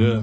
Yeah.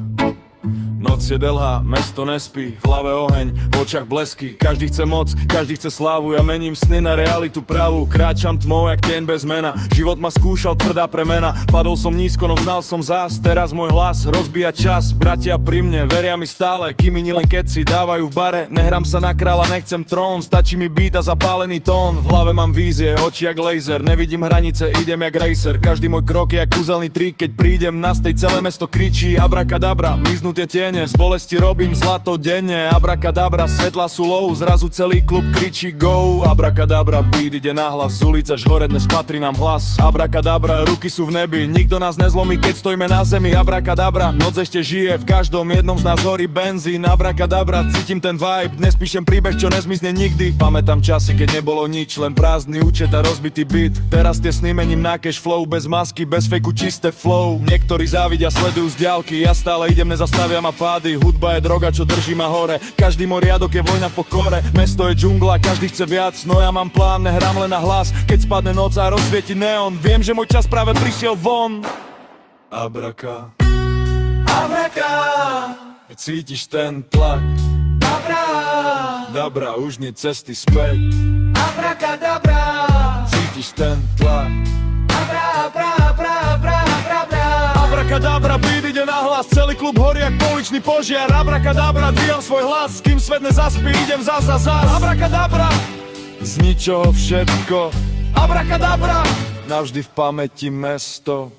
Noc je dlhá, mesto nespí, v hlave oheň, v očiach blesky. Každý chce moc, každý chce slávu, ja mením sny na realitu pravú. Kráčam tmou jak tieň bez mena, život ma skúšal, tvrdá premena. Padol som nízko, no znal som zás, teraz môj hlas rozbíja čas. Bratia pri mne, veria mi stále, kým iní len keď si dávajú v bare. Nehrám sa na kráľa, nechcem trón, stačí mi beat a zapálený tón. V hlave mám vízie, oči jak laser, nevidím hranice, idem jak racer. Každý môj krok je jak kúzelný trik, keď prídem na stej, celé mesto kričí abrakadabra, miznú tie tiene, z bolesti robím zlato denne. Abrakadabra, svetla sú low, zrazu celý klub kričí go. Abrakadabra, beat ide nahlas, z ulice žhore, dnes patrí nám hlas. Abrakadabra, ruky sú v nebi, nikto nás nezlomí, keď stojíme na zemi. Abrakadabra, noc ešte žije, v každom jednom z nás horí benzín. Abrakadabra, cítim ten vibe, dnes píšem príbeh, čo nezmizne nikdy. Pamätám časy, keď nebolo nič, len prázdny účet a rozbitý beat. Teraz tie sny mením na cash flow, bez masky, bez fejku, čisté flow. Niektorí závidia, sledujú z diaľky, ja stále idem, nezastaviam a pády. Hudba je droga, čo drží ma hore, každý môj riadok je vojna v pokore. Mesto je džungla, každý chce viac, no ja mám plán, nehrám len na hlas. Keď spadne noc a rozsvieti neon, viem, že môj čas práve prišiel von. Abraka, abraka, cítiš ten tlak. Dabra, už nie cesty späť. Abrakadabra, cítiš ten tlak. Abrakadabra, beat ide nahlas, celý klub horí jak pouličný požiar. Abrakadabra, dvíjam svoj hlas, kým svet nezaspí, idem zas a zas. Abrakadabra, z ničoho všetko. Abrakadabra, navždy v pamäti mesto.